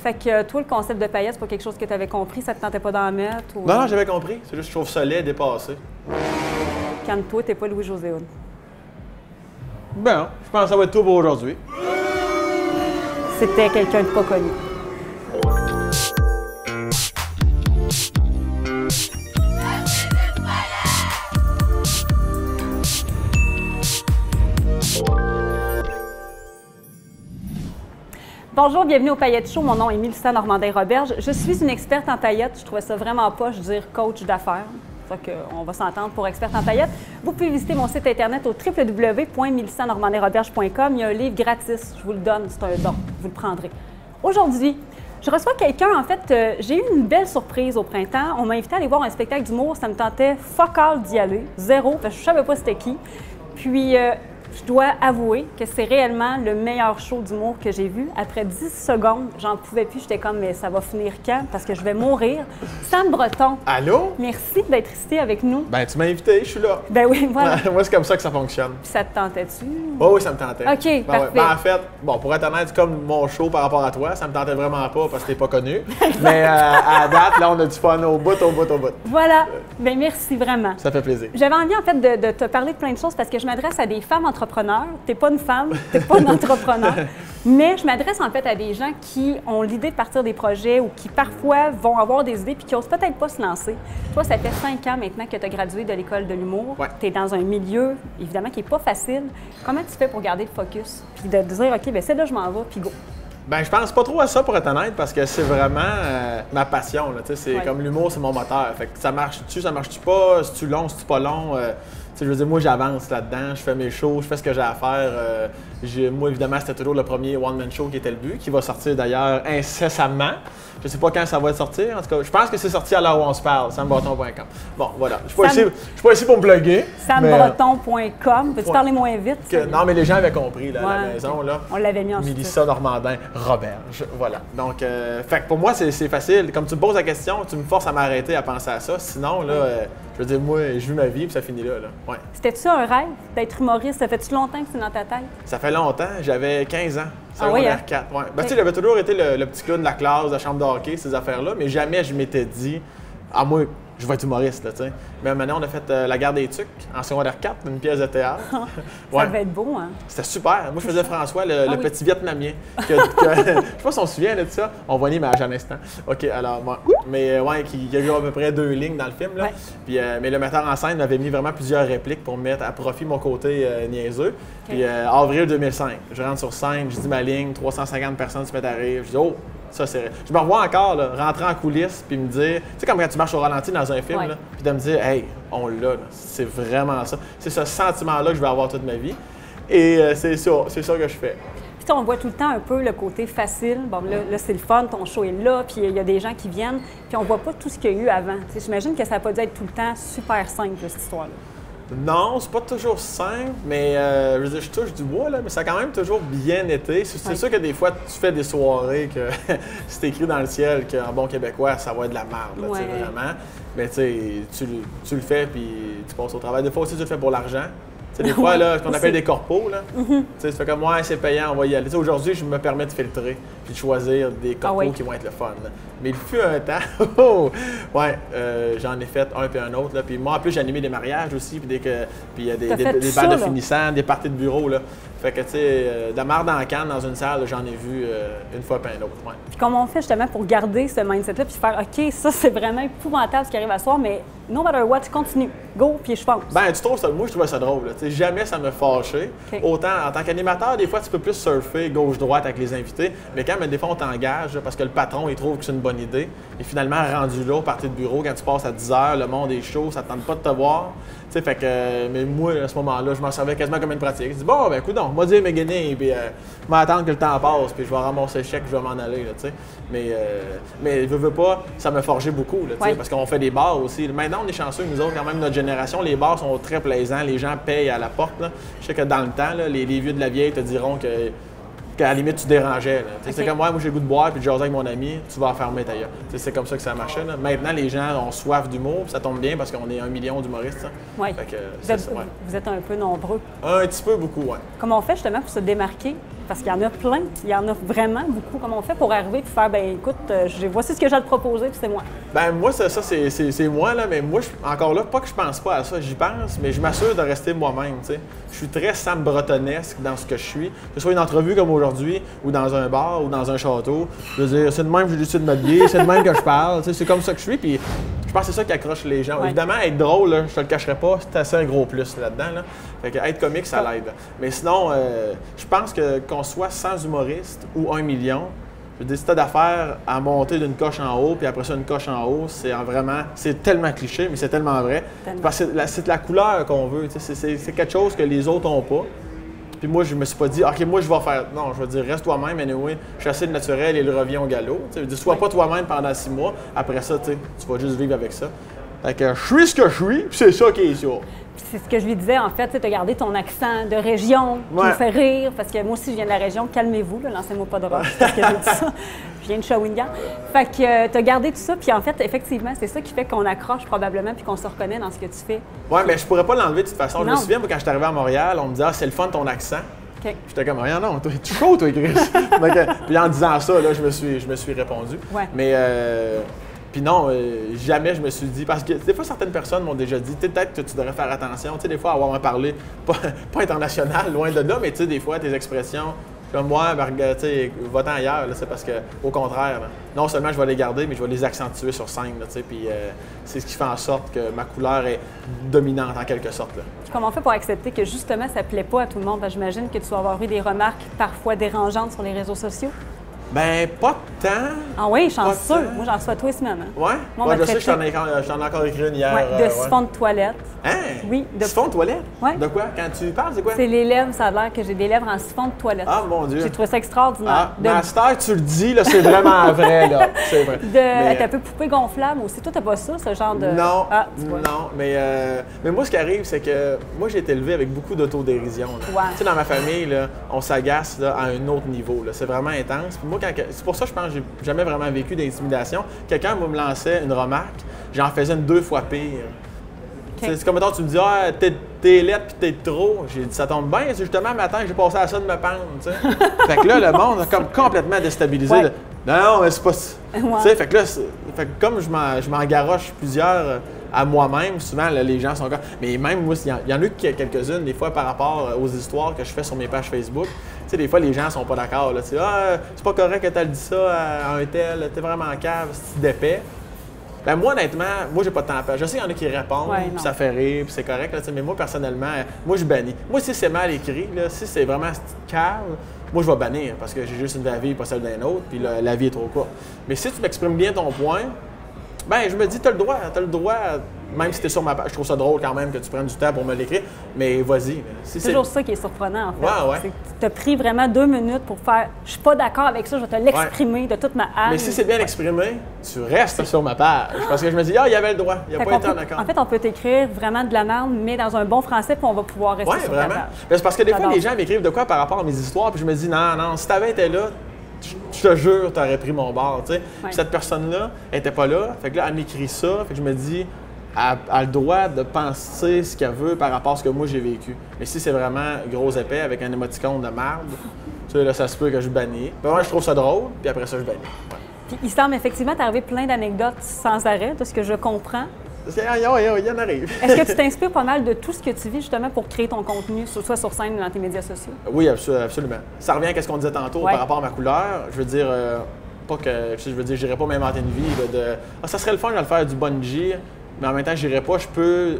Fait que toi, le concept de paillettes, c'est pas quelque chose que tu avais compris, ça te tentait pas d'en mettre? Ou... Non, j'avais compris. C'est juste que je trouve ça laid, dépassé. Calme-toi, t'es pas Louis-José Hood. Bon, je pense que ça va être tout pour aujourd'hui. C'était quelqu'un de pas connu. Bonjour, bienvenue au Paillettes Show. Mon nom est Mélissa Normandin-Roberge. Je suis une experte en paillettes. Je trouvais ça vraiment poche de dire coach d'affaires. C'est ça qu'on va s'entendre pour experte en paillettes. Vous pouvez visiter mon site internet au www.melissanormandin-roberge.com. Il y a un livre gratis. Je vous le donne, c'est un don. Vous le prendrez. Aujourd'hui, je reçois quelqu'un, en fait, j'ai eu une belle surprise au printemps. On m'a invité à aller voir un spectacle d'humour. Ça me tentait fuck all d'y aller. Zéro, parce que je savais pas c'était qui. Puis, je dois avouer que c'est réellement le meilleur show d'humour que j'ai vu. Après 10 secondes, j'en pouvais plus. J'étais comme, mais ça va finir quand? Parce que je vais mourir. Sam Breton. Allô? Merci d'être ici avec nous. Ben, tu m'as invité, je suis là. Ben oui, voilà. Moi, c'est comme ça que ça fonctionne. Puis ça te tentait-tu? Oh, oui, ça me tentait. OK, Ben, parfait. Ben, en fait, bon, pour être honnête, comme mon show par rapport à toi, ça me tentait vraiment pas parce que t'es pas connu. Mais à date, là, on a du fun au bout. Voilà. Ben merci vraiment. Ça fait plaisir. J'avais envie, en fait, de te parler de plein de choses parce que je m'adresse à des femmes entrepreneurs. T'es pas une femme, t'es pas un entrepreneur. Mais je m'adresse, en fait, à des gens qui ont l'idée de partir des projets ou qui, parfois, vont avoir des idées puis qui osent peut-être pas se lancer. Toi, ça fait 5 ans maintenant que tu as gradué de l'école de l'humour. Ouais. Tu es dans un milieu, évidemment, qui n'est pas facile. Comment tu fais pour garder le focus puis de te dire, OK, bien, c'est là, je m'en vais, puis go? Ben, je pense pas trop à ça pour être honnête parce que c'est vraiment ma passion. Là, c'est Ouais. comme l'humour, c'est mon moteur. Fait que ça marche-tu, ça marche-tu pas, c'est-tu long, c'est-tu pas long. Je veux dire, moi, j'avance là-dedans, je fais mes shows, je fais ce que j'ai à faire. Moi, évidemment, c'était toujours le premier one-man show qui était le but, qui va sortir d'ailleurs incessamment. Je sais pas quand ça va être sorti. En tout cas, je pense que c'est sorti à l'heure où on se parle, sambreton.com. Bon, voilà. Je suis pas ici pour me plugger. Sambreton.com. Peux-tu parler moins vite? Non, mais les gens avaient compris là, à la Ouais, maison. Là. On l'avait mis en Mélissa Normandin, Roberge. Voilà. Donc, fait que pour moi, c'est facile. Comme tu me poses la question, tu me forces à m'arrêter à penser à ça. Sinon, là, je veux dire, moi, je vis ma vie puis ça finit là. Ouais. C'était-tu un rêve d'être humoriste? Ça fait-tu longtemps que c'est dans ta tête? Ça fait longtemps. J'avais 15 ans. Ah oui, hein? 4. Ouais. Ben, tu sais, j'avais toujours été le petit clown de la classe, de la chambre de hockey, ces affaires-là, mais jamais je m'étais dit, ah, moi, je vais être humoriste, là, tu sais. Mais maintenant, on a fait La Guerre des Tucs en secondaire 4, une pièce de théâtre. Ça devait être beau, hein? C'était super. Moi, je faisais François, le oui. petit Vietnamien. Je sais pas si on se souvient de ça. On voit l'image à l'instant. OK, alors, moi. Mais ouais, il y a eu à peu près 2 lignes dans le film, là. Ouais. Puis, mais le metteur en scène m'avait mis vraiment plusieurs répliques pour mettre à profit mon côté niaiseux. Puis, avril 2005, je rentre sur scène, je dis ma ligne, 350 personnes se mettent à rire. Je dis, oh! Ça, c'est... Je me revois encore, là, rentrer en coulisses puis me dire... Tu sais, comme quand tu marches au ralenti dans un film, Ouais. là, puis de me dire, hey, on l'a, là. C'est vraiment ça. C'est ce sentiment-là que je vais avoir toute ma vie. Et c'est ça que je fais. Puis on voit tout le temps un peu le côté facile. Bon, là c'est le fun, ton show est là, puis il y a des gens qui viennent, puis on voit pas tout ce qu'il y a eu avant. Tu sais, j'imagine que ça n'a pas dû être tout le temps super simple, cette histoire-là. Non, c'est pas toujours simple, mais je veux dire, je touche du bois, là, mais ça a quand même toujours bien été. C'est sûr que des fois, tu fais des soirées que c'est écrit dans le ciel qu'en bon québécois, ça va être de la merde, là, tu sais, vraiment. Mais tu sais, tu le fais, puis tu passes au travail. Des fois aussi, tu le fais pour l'argent. Tu sais, des fois, là, ce qu'on appelle des corpos, là, tu sais, tu fais comme, ouais, c'est payant, on va y aller. Tu sais, aujourd'hui, je me permets de filtrer puis de choisir des corpos qui vont être le fun. Là. Mais il fut un temps, ouais, j'en ai fait un puis un autre. Là. Puis moi, en plus, j'ai animé des mariages aussi, puis il y a des balles de finissant, des parties de bureau, là. Fait que, tu sais, de la marde dans la canne dans une salle, j'en ai vu une fois puis un autre. Ouais. Puis comment on fait justement pour garder ce mindset-là puis faire OK, ça c'est vraiment épouvantable ce qui arrive à soir, mais no matter what, tu continues, go, puis je fonce. Ben, tu trouves ça, moi je trouvais ça drôle. Tu sais, jamais ça me fâchait. OK. Autant en tant qu'animateur, des fois tu peux plus surfer gauche-droite avec les invités, mais quand même, des fois on t'engage là, parce que le patron il trouve que c'est une bonne idée. Et finalement, rendu là, au party de bureau, quand tu passes à 10 h, le monde est chaud, ça ne tente pas de te voir. Tu sais, fait que, mais moi, à ce moment-là, je m'en servais quasiment comme une pratique. Je dis, bon, ben, écoute, moi, dire mes guinées, puis m'attendre que le temps passe, puis je vais ramasser le chèque, je vais m'en aller, là, tu sais. Mais, veux pas, ça m'a forgé beaucoup, là, tu sais, parce qu'on fait des bars aussi. Maintenant, on est chanceux, nous autres, quand même, notre génération, les bars sont très plaisants, les gens payent à la porte, là. Je sais que dans le temps, là, les vieux de la vieille te diront qu'à la limite, tu dérangeais. Là. Okay. C'est comme moi, j'ai le goût de boire puis de jaser avec mon ami, tu vas fermer ta gueule. C'est comme ça que ça marchait. Là. Maintenant, les gens ont soif d'humour, puis ça tombe bien parce qu'on est 1 million d'humoristes. Oui. Vous êtes un peu nombreux. Un petit peu, beaucoup, oui. Comment on fait justement pour se démarquer? Parce qu'il y en a plein. Il y en a vraiment beaucoup. Comment on fait pour arriver et faire, ben écoute, voici ce que j'ai à te proposer, puis c'est moi. Ben moi, ça c'est moi, là, mais moi, encore là, pas que je pense pas à ça, j'y pense, mais je m'assure de rester moi-même, tu sais. Je suis très Sam Bretonesque dans ce que je suis, que ce soit une entrevue comme aujourd'hui, ou dans un bar, ou dans un château. Je veux dire, c'est de même que j'ai décidé de m'habiller, c'est de même que je parle, tu sais, c'est comme ça que je suis, puis je pense que c'est ça qui accroche les gens. Ouais. Évidemment, être drôle, là, je te le cacherai pas, c'est assez un gros plus là-dedans, là. Fait que être comique, ça l'aide. Mais sinon, je pense que qu'on soit 100 humoristes ou 1 million, je veux dire, si t'as d'affaires à monter d'une coche en haut, puis après ça, une coche en haut, c'est tellement cliché, mais c'est tellement vrai. Tellement. Parce que c'est la couleur qu'on veut, tu sais, c'est quelque chose que les autres n'ont pas. Puis moi, je me suis pas dit, OK, moi, je vais faire. Non, je veux dire, reste toi-même, anyway, je suis assez naturel et il revient au galop. Tu sais, je veux dire, sois pas toi-même pendant 6 mois, après ça, tu sais, tu vas juste vivre avec ça. Fait que je suis ce que je suis, puis c'est ça qui est sûr. Puis c'est ce que je lui disais, en fait, tu as gardé ton accent de région qui Ouais. me fait rire, parce que moi aussi, je viens de la région. Calmez-vous, là, lancez-moi pas de roche, parce que j'ai dit ça. Je viens de Shawinigan. Fait que tu as gardé tout ça, puis en fait, effectivement, c'est ça qui fait qu'on accroche probablement, puis qu'on se reconnaît dans ce que tu fais. Ouais, mais je pourrais pas l'enlever de toute façon. Je me Non. souviens, moi, quand je suis arrivé à Montréal, on me disait, ah, c'est le fun ton accent. OK. J'étais comme, rien, non, toi, tu es chaud, toi, Chris. Puis en disant ça, là, je me suis répondu. Ouais. Mais, puis non, jamais je me suis dit, parce que des fois, certaines personnes m'ont déjà dit, peut-être que tu devrais faire attention, tu sais, des fois, avoir un parler, pas international, loin de là, mais tu sais, des fois, tes expressions, comme moi, ben, tu sais, va-t'en ailleurs, là, c'est parce que, au contraire, là, non seulement je vais les garder, mais je vais les accentuer sur scène, là, tu sais, puis c'est ce qui fait en sorte que ma couleur est dominante, en quelque sorte, là. Puis comment on fait pour accepter que justement, ça plaît pas à tout le monde? Parce que j'imagine que tu vas avoir eu des remarques parfois dérangeantes sur les réseaux sociaux. Ben, pas tant. Ah oui, chanceux. Pas tant. Moi, j'en reçois tous les semaines. Hein? Ouais? Moi, on Ouais, m'a je sais que traité- j'en ai encore écrit une hier. Ouais, de siphon de toilette. Hein? Oui, de- Siphon de toilette? Ouais. De quoi? Quand tu parles, c'est quoi? C'est les lèvres, ça a l'air que j'ai des lèvres en siphon de toilette. Ah, mon Dieu. J'ai trouvé ça extraordinaire. Ah, mais à cette heure, tu le dis, là, c'est vraiment vrai, là. C'est vrai. Mais, T'as un peu poupée gonflable aussi. Toi, t'as pas ça, ce genre de. non, Ah, tu vois. non, mais moi, ce qui arrive, c'est que moi, j'ai été élevé avec beaucoup d'autodérision. là. Ouais. Tu sais, dans ma famille, là, on s'agace là, à un autre niveau. là. C'est vraiment intense. Puis moi, c'est pour ça que je pense que j'ai jamais vraiment vécu d'intimidation. Quelqu'un me lançait une remarque, j'en faisais une 2 fois pire. OK. C'est comme, mettons, tu me dis, ah, t'es laide puis t'es trop. J'ai dit, ça tombe bien, c'est justement, matin, j'ai passé à ça de me pendre, tu sais. Fait que là, le monde a comme complètement déstabilisé. Ouais. là. Non, mais c'est pas ça. Ouais. Tu sais, fait que là, fait que comme je m'en garoche plusieurs à moi-même, souvent, là, les gens sont comme. Mais même moi, il y en a eu quelques-unes, des fois, par rapport aux histoires que je fais sur mes pages Facebook. Tu sais, des fois, les gens sont pas d'accord. Là. Tu sais, ah, c'est pas correct que tu dit ça à un tel, t'es vraiment en cave, c'est d'épais. Ben moi, honnêtement, moi, j'ai pas de temps à perdre. Je sais qu'il y en a qui répondent, Ouais, puis non. ça fait rire, puis c'est correct, là, tu sais, mais moi, personnellement, moi, je bannis. Moi, si c'est mal écrit, là, si c'est vraiment cave, moi, je vais bannir, parce que j'ai juste une vraie vie, pas celle d'un autre, puis la vie est trop courte. Mais si tu m'exprimes bien ton point, ben je me dis, t'as le droit, même si t'es sur ma page. Je trouve ça drôle quand même que tu prennes du temps pour me l'écrire, mais vas-y. Si C'est toujours ça qui est surprenant, en fait. Ouais. C'est que tu as pris vraiment 2 minutes pour faire « je suis pas d'accord avec ça, je vais te l'exprimer de toute ma âme ». Mais si c'est bien exprimé, tu restes sur ma page. Parce que je me dis, ah, il y avait le droit, il n'y a Fait pas qu'on été en peut- accord. En fait, on peut t'écrire vraiment de la merde, mais dans un bon français, puis on va pouvoir rester Oui, sur vraiment. ta page. Ben, c'est parce que des fois, J'adore les ça. gens m'écrivent de quoi par rapport à mes histoires, puis je me dis, non, si t'avais été là, je te jure, t'aurais pris mon bord, tu sais. Puis cette personne-là, elle était pas là, fait que là, elle m'écrit ça, fait que je me dis, elle a le droit de penser ce qu'elle veut par rapport à ce que moi j'ai vécu. Mais si c'est vraiment gros épais avec un émoticône de marde, tu sais, là, ça se peut que je bannisse. Ben, moi, je trouve ça drôle, puis après ça, je bannis. Ouais. Puis il semble effectivement t'arriver plein d'anecdotes sans arrêt, de ce que je comprends. Parce qu'il y en arrive. Est-ce que tu t'inspires pas mal de tout ce que tu vis justement pour créer ton contenu, soit sur scène ou dans tes médias sociaux? Oui, absolument. Ça revient à ce qu'on disait tantôt Ouais. par rapport à ma couleur. Je veux dire, pas que. Je veux dire, j'irais pas m'inventer une vie là, de. Ah, ça serait le fun de le faire du bungee, mais en même temps, j'irais pas. Je peux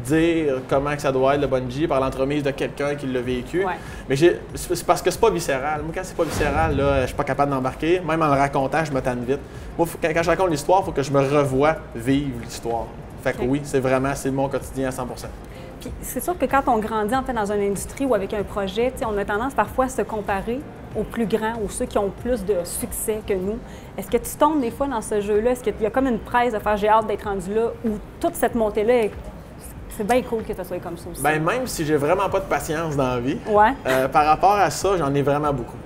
dire comment que ça doit être le bungee par l'entremise de quelqu'un qui l'a vécu. Ouais. Mais c'est parce que c'est pas viscéral. Moi, quand c'est pas viscéral, là, je suis pas capable d'embarquer. Même en le racontant, je me tanne vite. Moi, quand je raconte l'histoire, il faut que je me revoie vivre l'histoire. Fait que Ok. oui, c'est mon quotidien à 100%. Puis c'est sûr que quand on grandit en fait dans une industrie ou avec un projet, tu sais, on a tendance parfois à se comparer aux plus grands ou ceux qui ont plus de succès que nous. Est-ce que tu tombes des fois dans ce jeu-là? Est-ce qu'il y a comme une presse de faire j'ai hâte d'être rendu là ou toute cette montée-là, c'est bien cool que ça soit comme ça aussi? Ben même si j'ai vraiment pas de patience dans la vie, Ouais. par rapport à ça, j'en ai vraiment beaucoup.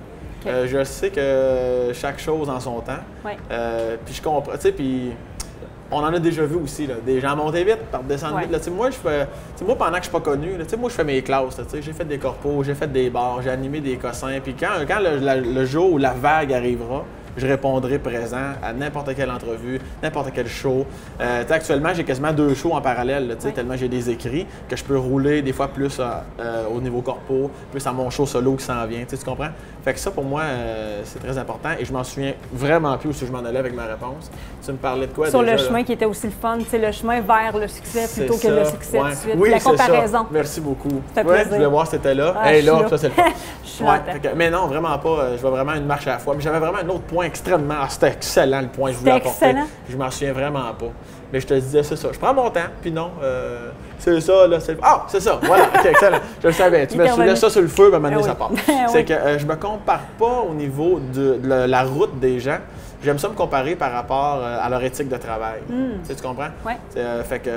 OK. Je sais que chaque chose en son temps. Ouais. Puis je comprends, tu sais, puis on en a déjà vu aussi, là, des gens monter vite, par descendre vite. Là, moi, moi, pendant que je suis pas connu, là, moi, je fais mes classes. J'ai fait des corpos, j'ai fait des bars, j'ai animé des cossins. Puis quand le jour où la vague arrivera, je répondrai présent à n'importe quelle entrevue, n'importe quel show. Actuellement, j'ai quasiment 2 shows en parallèle, là, tellement j'ai des écrits que je peux rouler des fois plus au niveau corpo, plus à mon show solo qui s'en vient. Tu comprends? Fait que ça, pour moi, c'est très important et je m'en souviens vraiment plus où je m'en allais avec ma réponse. Tu me parlais de quoi sur déjà? Le chemin qui était aussi le fun, le chemin vers le succès plutôt que le succès tout de suite. Oui, la comparaison. Ça. Merci beaucoup. Ça fait plaisir. Je voulais voir si c'était là. Ah, là, ça, c'est le fun. Je suis là. Mais non, vraiment pas. Je vois vraiment une marche à la fois. Mais j'avais vraiment un autre point extrêmement. C'était excellent le point que je voulais apporter. Excellent. Je m'en souviens vraiment pas. Mais je te disais, c'est ça. Je prends mon temps, puis non, c'est ça, là. Ah, c'est ça. Voilà, OK, excellent. Je le savais. Tu laisses ça sur le feu, puis à un moment donné, ça part. C'est que je me compare pas au niveau de la route des gens. J'aime ça me comparer par rapport à leur éthique de travail. Tu comprends? Oui. Fait que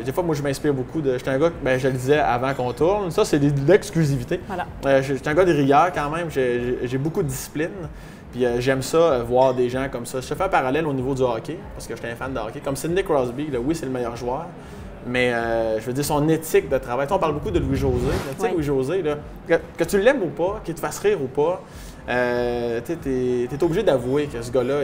des fois, moi, je m'inspire beaucoup de. J'étais un gars, je le disais avant qu'on tourne, ça, c'est de l'exclusivité. Voilà. J'étais un gars de rigueur quand même. J'ai beaucoup de discipline. Puis j'aime ça, voir des gens comme ça. Je te fais un parallèle au niveau du hockey, parce que j'étais un fan de hockey. Comme Sidney Crosby, là, oui, c'est le meilleur joueur. Mais je veux dire, son éthique de travail. On parle beaucoup de Louis-José. Tu sais, Louis-José, que tu l'aimes ou pas, qu'il te fasse rire ou pas, tu es obligé d'avouer que ce gars-là,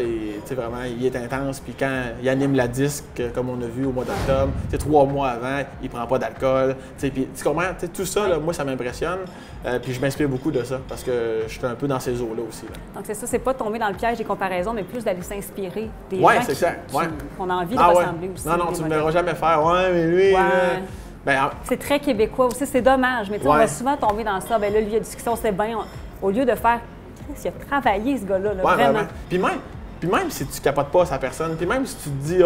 vraiment, il est intense. Puis quand il anime la disque, comme on a vu au mois d'octobre, 3 mois avant, il prend pas d'alcool. Puis tu comprends? Tout ça, là, moi, ça m'impressionne. Puis je m'inspire beaucoup de ça parce que je suis un peu dans ces eaux-là aussi. Là. Donc c'est ça, c'est pas tomber dans le piège des comparaisons, mais plus d'aller s'inspirer des gens qu'on a envie de ressembler aussi. Non, tu ne me verras jamais faire. Ouais, mais lui. C'est très québécois aussi, c'est dommage. Mais on va souvent tomber dans ça. Bien là, lui, il y a discussion, c'est bien. Au lieu de faire, il a travaillé ce gars-là, vraiment. Puis même si tu capotes pas sa personne, puis même si tu te dis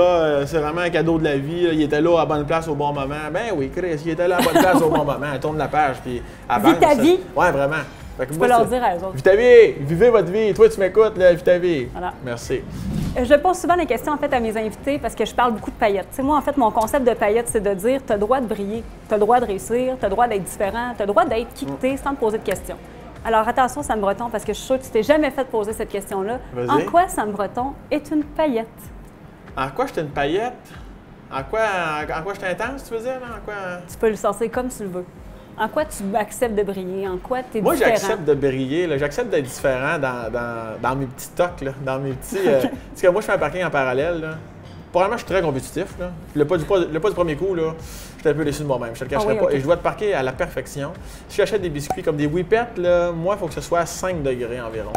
c'est vraiment un cadeau de la vie, il était là à la bonne place au bon moment, ben oui, Chris, il était là à la bonne place au bon moment, elle tourne la page, puis vis ta vie. Ouais, vraiment. Fait que tu peux leur dire à eux autres. Vis ta vie, vivez votre vie, toi tu m'écoutes, vis ta vie. Voilà. Merci. Je pose souvent des questions en fait à mes invités parce que je parle beaucoup de paillettes. T'sais, moi, en fait, mon concept de paillettes, c'est de dire tu as le droit de briller, tu as le droit de réussir, tu as le droit d'être différent, tu as le droit d'être qui tu es sans te poser de questions. Alors attention, Sam Breton, parce que je suis sûre que tu t'es jamais fait poser cette question-là. En quoi Sam Breton est une paillette? En quoi je suis une paillette? En quoi je suis intense, tu veux dire? En quoi... Tu peux le sortir comme tu le veux. En quoi tu acceptes de briller? En quoi tu es différent? Moi, j'accepte de briller. J'accepte d'être différent dans mes petits tocs, là, dans mes petits... parce que moi, je fais un parking en parallèle. Là. Probablement, je suis très compétitif. Là. Le pas du premier coup, là, j'étais un peu déçu de moi-même. Je te le cacherai pas. Et je dois te parquer à la perfection. Si j'achète des biscuits comme des whippets, là, moi, il faut que ce soit à 5 degrés environ.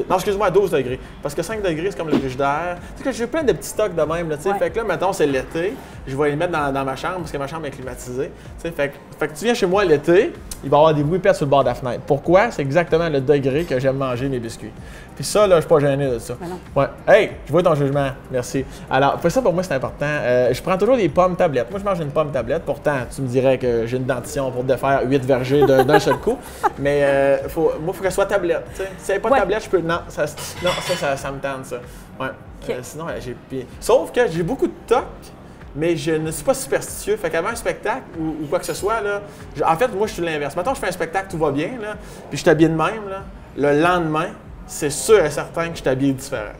Non, excuse-moi, à 12 degrés. Parce que 5 degrés, c'est comme le frigidaire. Tu sais que j'ai plein de petits stocks de même. Là, Fait que là, mettons, c'est l'été. Je vais les mettre dans ma chambre parce que ma chambre est climatisée. Fait que tu viens chez moi l'été, il va y avoir des whippets sur le bord de la fenêtre. Pourquoi? C'est exactement le degré que j'aime manger mes biscuits. Puis ça, là, je suis pas gêné de ça. Ouais. Hey, je vois ton jugement. Merci. Alors, ça, pour moi, c'est important. Je prends toujours des pommes tablettes. Moi, je mange une pomme tablette. Pourtant, tu me dirais que j'ai une dentition pour défaire 8 vergers d'un seul coup. Mais il faut qu'elle soit tablette. T'sais. Si elle n'est pas tablette, je peux. Non, ça me tente, ça. Ouais. Okay. Sinon, sauf que j'ai beaucoup de tocs. Mais je ne suis pas superstitieux. Fait qu'avant un spectacle ou quoi que ce soit, là, en fait, moi, je suis l'inverse. Maintenant, je fais un spectacle, tout va bien, là, puis je t'habille de même. Là, le lendemain, c'est sûr et certain que je t'habille différent.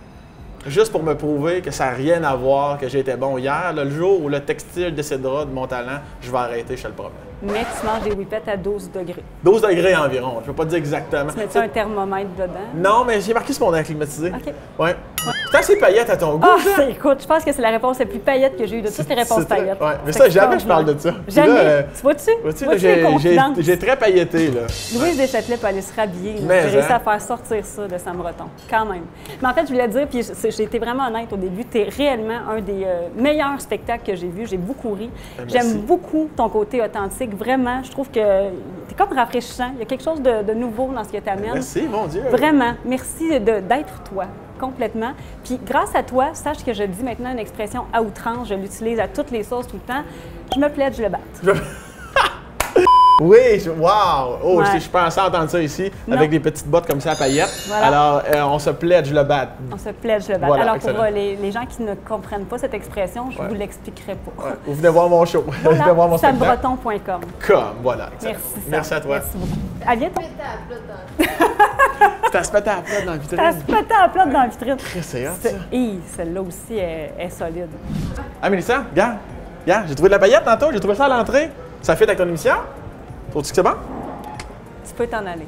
Juste pour me prouver que ça n'a rien à voir, que j'ai été bon hier. Là, le jour où le textile décédera de mon talent, je vais arrêter, je te le promets. Mais tu manges des whippets à 12 degrés. 12 degrés environ, je ne peux pas dire exactement. Tu mets-tu un thermomètre dedans? Non, mais j'ai marqué sur mon air climatisé. OK. Ouais. C'est assez paillette à ton goût, ça? Écoute, je pense que c'est la réponse la plus paillette que j'ai eue de toutes les réponses paillettes. Ouais, mais ça, jamais je parle de ça. Jamais. Tu vois-tu? J'ai très pailletté, là. Louise Deschâtelet peut aller se rhabiller. J'ai réussi à faire sortir ça de Sam Breton, quand même. Mais en fait, je voulais dire, puis j'ai été vraiment honnête au début, tu es réellement un des meilleurs spectacles que j'ai vus. J'ai beaucoup ri. J'aime beaucoup ton côté authentique. Vraiment, je trouve que tu es comme rafraîchissant. Il y a quelque chose de nouveau dans ce que tu amènes. Merci, mon Dieu. Vraiment. Merci d'être toi. Complètement. Puis grâce à toi, sache que je dis maintenant une expression à outrance, je l'utilise à toutes les sauces tout le temps. Je me plaide, je le batte. Oui, wow! Oh, je pensais entendre ça ici, avec des petites bottes comme ça à paillettes. Voilà. Alors, on se plaide, je le batte. On se plaide, je le batte. Voilà, alors, excellent. pour les gens qui ne comprennent pas cette expression, je ne vous l'expliquerai pas. Ouais. Vous venez voir mon show. Voilà, venez voir mon spectacle. SamBreton.com. Voilà. Excellent. Merci, merci à toi. Merci beaucoup. À bientôt. T'as se pété à la plate dans la vitrine. T'as se pété à plat dans la vitrine. C'est hot, ça. Hi, celle-là aussi est solide. Ah, Mélissa, regarde, j'ai trouvé de la paillette tantôt, j'ai trouvé ça à l'entrée. Ça fit avec ton émission? Trouves-tu que c'est bon? Tu peux t'en aller.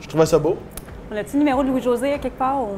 Je trouvais ça beau. On a-tu le numéro de Louis-José à quelque part? Ou...